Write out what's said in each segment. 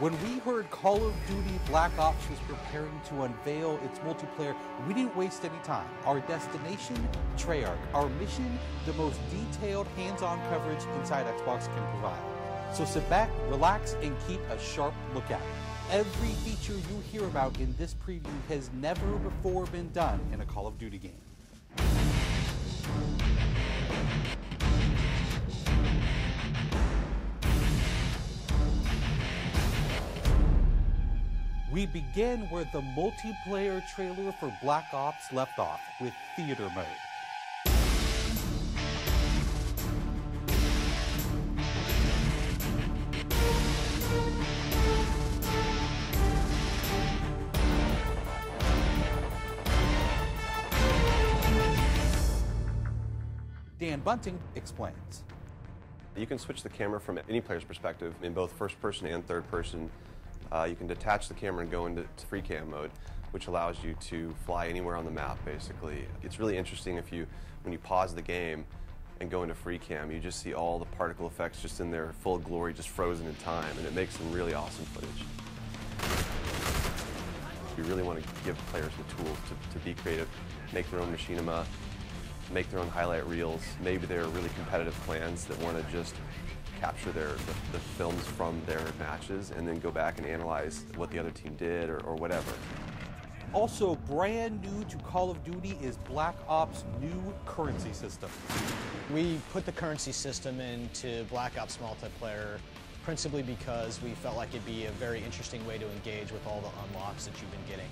When we heard Call of Duty Black Ops was preparing to unveil its multiplayer, we didn't waste any time. Our destination, Treyarch. Our mission, the most detailed hands-on coverage inside Xbox can provide. So sit back, relax, and keep a sharp lookout. Every feature you hear about in this preview has never before been done in a Call of Duty game. We begin where the multiplayer trailer for Black Ops left off, with theater mode. Dan Bunting explains. You can switch the camera from any player's perspective in both first person and third person. You can detach the camera and go into free cam mode, which allows you to fly anywhere on the map, basically. It's really interesting when you pause the game and go into free cam, you just see all the particle effects just in their full glory, just frozen in time, and it makes some really awesome footage. You really want to give players the tools to be creative, make their own machinima, make their own highlight reels. Maybe they're really competitive clans that want to just capture the films from their matches and then go back and analyze what the other team did or whatever. Also brand new to Call of Duty is Black Ops' new currency system. We put the currency system into Black Ops multiplayer principally because we felt like it'd be a very interesting way to engage with all the unlocks that you've been getting.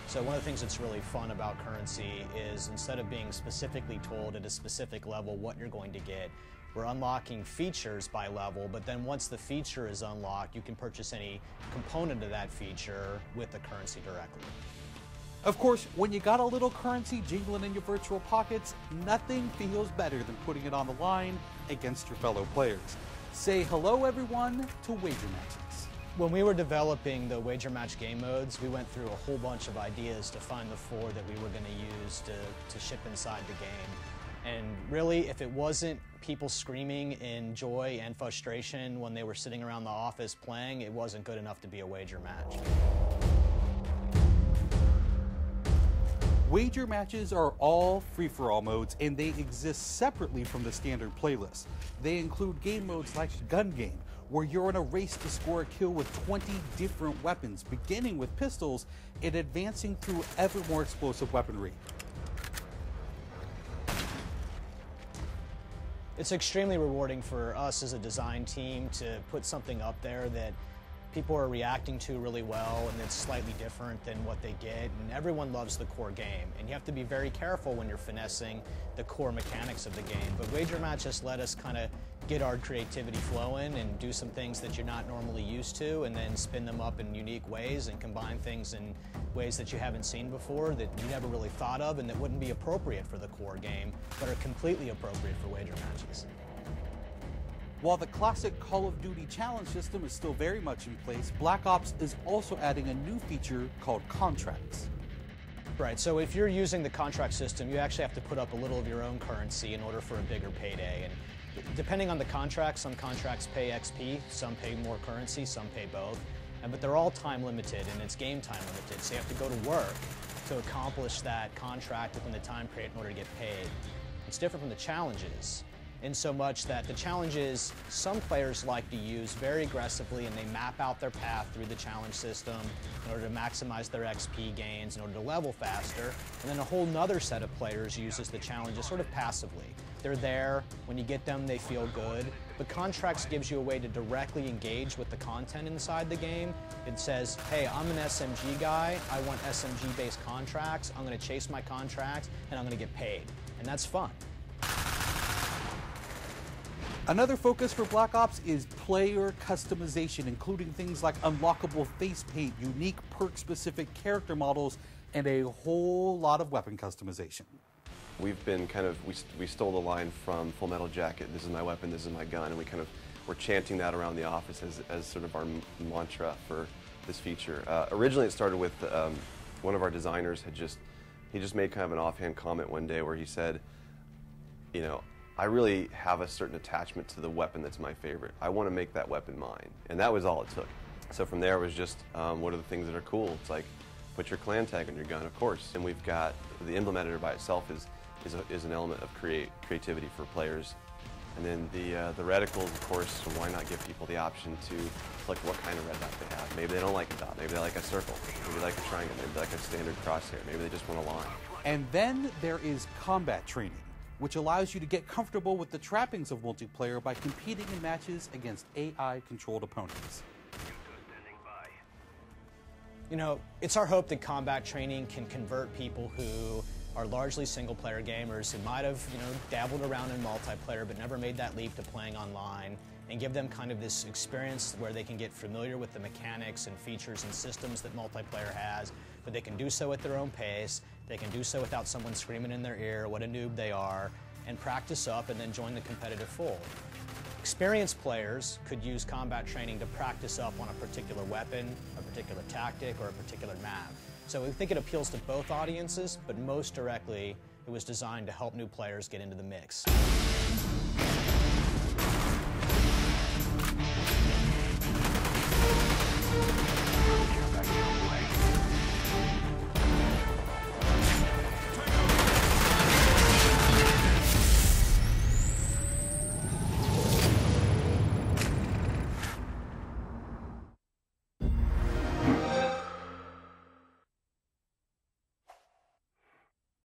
So one of the things that's really fun about currency is instead of being specifically told at a specific level what you're going to get, we're unlocking features by level, but then once the feature is unlocked, you can purchase any component of that feature with the currency directly. Of course, when you got a little currency jingling in your virtual pockets, nothing feels better than putting it on the line against your fellow players. Say hello, everyone, to Wager Matches. When we were developing the Wager Match game modes, we went through a whole bunch of ideas to find the 4 that we were going to use to ship inside the game. And really, if it wasn't people screaming in joy and frustration when they were sitting around the office playing, it wasn't good enough to be a Wager Match. Wager Matches are all free-for-all modes, and they exist separately from the standard playlist. They include game modes like Gun Game, where you're in a race to score a kill with 20 different weapons, beginning with pistols and advancing through ever more explosive weaponry. It's extremely rewarding for us as a design team to put something up there that people are reacting to really well and it's slightly different than what they get, and everyone loves the core game, and you have to be very careful when you're finessing the core mechanics of the game. But Wager Match just let us kind of get our creativity flowing and do some things that you're not normally used to, and then spin them up in unique ways and combine things in ways that you haven't seen before, that you never really thought of, and that wouldn't be appropriate for the core game, but are completely appropriate for Wager Matches. While the classic Call of Duty challenge system is still very much in place, Black Ops is also adding a new feature called contracts. Right, so if you're using the contract system, you actually have to put up a little of your own currency in order for a bigger payday. And depending on the contract, some contracts pay XP, some pay more currency, some pay both. But they're all time limited and it's game time limited, so you have to go to work to accomplish that contract within the time period in order to get paid. It's different from the challenges, in so much that the challenges some players like to use very aggressively, and they map out their path through the challenge system in order to maximize their XP gains, in order to level faster. And then a whole nother set of players uses the challenges sort of passively. They're there, when you get them they feel good, but Contracts gives you a way to directly engage with the content inside the game. It says, hey, I'm an SMG guy, I want SMG based contracts, I'm going to chase my contracts and I'm going to get paid. And that's fun. Another focus for Black Ops is player customization, including things like unlockable face paint, unique perk-specific character models, and a whole lot of weapon customization. We've been we stole the line from Full Metal Jacket, this is my weapon, this is my gun, and we're chanting that around the office as sort of our mantra for this feature. Originally it started with one of our designers he just made kind of an offhand comment one day where he said, you know, I really have a certain attachment to the weapon that's my favorite. I want to make that weapon mine, and that was all it took. So from there it was just, what are the things that are cool? It's like, put your clan tag on your gun, of course. And we've got, the emblem editor by itself is an element of creativity for players. And then the reticles, of course, so why not give people the option to select what kind of red dot they have. Maybe they don't like a dot, maybe they like a circle, maybe they like a triangle, maybe they like a standard crosshair, maybe they just want a line. And then there is combat training, which allows you to get comfortable with the trappings of multiplayer by competing in matches against AI-controlled opponents. You know, it's our hope that combat training can convert people who are largely single-player gamers who might have, dabbled around in multiplayer but never made that leap to playing online, and give them kind of this experience where they can get familiar with the mechanics and features and systems that multiplayer has, but they can do so at their own pace, they can do so without someone screaming in their ear what a noob they are, and practice up and then join the competitive fold. Experienced players could use combat training to practice up on a particular weapon, a particular tactic, or a particular map. So we think it appeals to both audiences, but most directly, it was designed to help new players get into the mix.